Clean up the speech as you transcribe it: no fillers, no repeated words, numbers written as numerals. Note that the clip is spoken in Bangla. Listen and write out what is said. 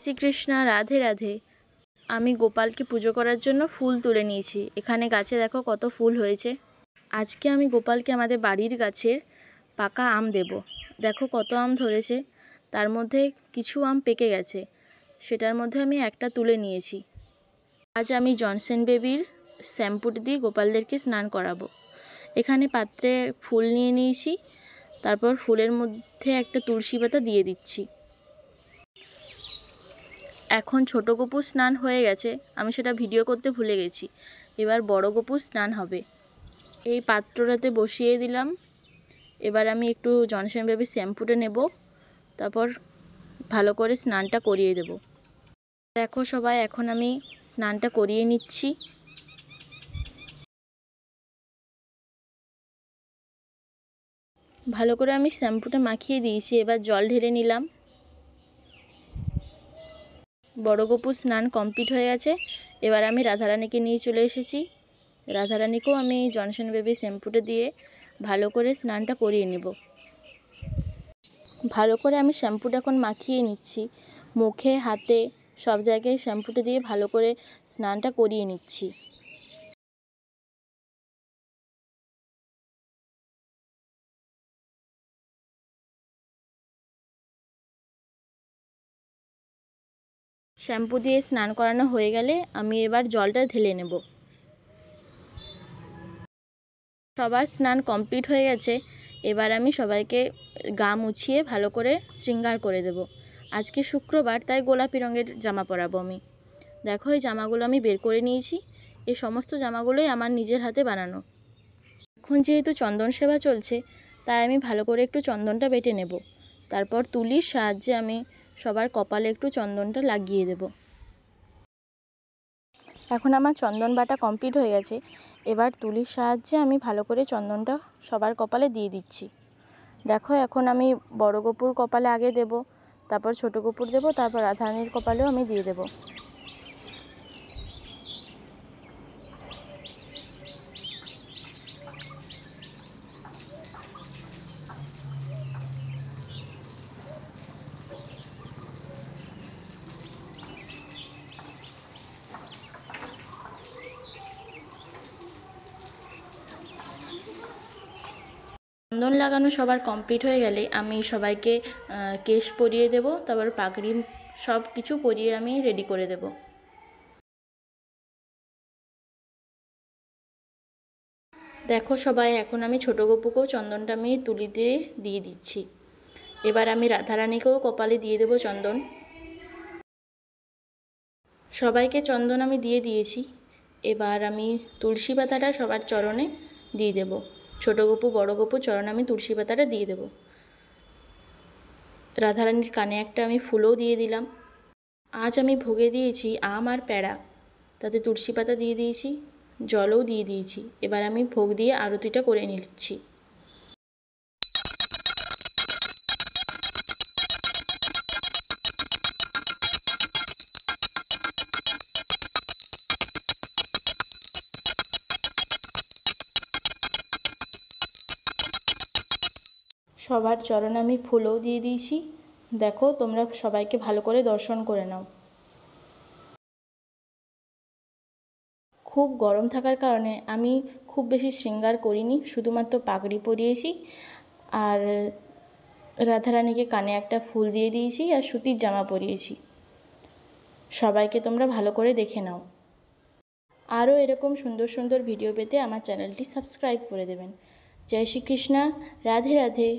শ্রীকৃষ্ণ, রাধে রাধে। আমি গোপালকে পুজো করার জন্য ফুল তুলে নিয়েছি। এখানে গাছে দেখো কত ফুল হয়েছে। আজকে আমি গোপালকে আমাদের বাড়ির গাছের পাকা আম দেব। দেখো কত আম ধরেছে, তার মধ্যে কিছু আম পেকে গেছে, সেটার মধ্যে আমি একটা তুলে নিয়েছি। আজ আমি জনসন বেবির শ্যাম্পু দিয়ে গোপালদেরকে স্নান করাবো। এখানে পাত্রে ফুল নিয়ে নিয়েছি, তারপর ফুলের মধ্যে একটা তুলসী পাতা দিয়ে দিচ্ছি। এখন ছোট গপুর স্নান হয়ে গেছে, আমি সেটা ভিডিও করতে ভুলে গেছি। এবার বড় গপুর স্নান হবে। এই পাত্রটাতে বসিয়ে দিলাম। এবার আমি একটু জনসন বেবির শ্যাম্পুটা নেব, তারপর ভালো করে স্নানটা করিয়ে দেব। দেখো সবাই, এখন আমি স্নানটা করিয়ে নিচ্ছি। ভালো করে আমি শ্যাম্পুটা মাখিয়ে দিয়েছি, এবার জল ঢেলে নিলাম। বড় গপুর স্নান কমপ্লিট হয়ে গেছে। এবার আমি রাধারানীকে নিয়ে চলে এসেছি। রাধারানীকেও আমি জনসন বেবি শ্যাম্পুটা দিয়ে ভালো করে স্নানটা করিয়ে নেব। ভালো করে আমি শ্যাম্পুটা এখন মাখিয়ে নিচ্ছি, মুখে হাতে সব জায়গায় শ্যাম্পুটা দিয়ে ভালো করে স্নানটা করিয়ে নিচ্ছি। শ্যাম্পু দিয়ে স্নান করানো হয়ে গেলে আমি এবার জলটা ঢেলে নেব। সবার স্নান কমপ্লিট হয়ে গেছে। এবার আমি সবাইকে গা মুছিয়ে ভালো করে শৃঙ্গার করে দেব। আজকে শুক্রবার, তাই গোলাপি রঙের জামা পরাবো আমি। দেখো এই জামাগুলো আমি বের করে নিয়েছি। এই সমস্ত জামাগুলোই আমার নিজের হাতে বানানো। এখন যেহেতু চন্দন সেবা চলছে, তাই আমি ভালো করে একটু চন্দনটা বেটে নেব। তারপর তুলির সাহায্যে আমি সবার কপালে একটু চন্দনটা লাগিয়ে দেব। এখন আমার চন্দন বাটা কমপ্লিট হয়ে গেছে। এবার তুলির সাহায্যে আমি ভালো করে চন্দনটা সবার কপালে দিয়ে দিচ্ছি। দেখো এখন আমি বড় গপুর কপালে আগে দেব, তারপর ছোট গপুর দেব, তারপর রাধারানীর কপালেও আমি দিয়ে দেব। চন্দন লাগানো সবার কমপ্লিট হয়ে গেলে আমি সবাইকে কেশ পরিয়ে দেব, তারপর পাগড়ি সব কিছু পরিয়ে আমি রেডি করে দেব। দেখো সবাই, এখন আমি ছোট গপুকেও চন্দনটা আমি তুলি দিয়ে দিচ্ছি। এবার আমি রাধারানীকেও কপালে দিয়ে দেব চন্দন। সবাইকে চন্দন আমি দিয়ে দিয়েছি। এবার আমি তুলসী পাতাটা সবার চরণে দিয়ে দেব। ছোট গপু বড় গপুর চরণে আমি তুলসী পাতাটা দিয়ে দেব। রাধারানীর কানে একটা আমি ফুলও দিয়ে দিলাম। আজ আমি ভোগে দিয়েছি আম আর প্যাড়া, তাতে তুলসী পাতা দিয়ে দিয়েছি, জলও দিয়ে দিয়েছি। এবার আমি ভোগ দিয়ে আরতিটা করে নিচ্ছি। সবার চরণে আমি ফুলও দিয়ে দিয়েছি। দেখো তোমরা সবাইকে ভালো করে দর্শন করে নাও। খুব গরম থাকার কারণে আমি খুব বেশি শৃঙ্গার করিনি, শুধুমাত্র পাগড়ি পরিয়েছি আর রাধারানীকে কানে একটা ফুল দিয়ে দিয়েছি আর সুতির জামা পরিয়েছি। সবাইকে তোমরা ভালো করে দেখে নাও। আরও এরকম সুন্দর সুন্দর ভিডিও পেতে আমার চ্যানেলটি সাবস্ক্রাইব করে দেবেন। জয় শ্রীকৃষ্ণ, রাধে রাধে।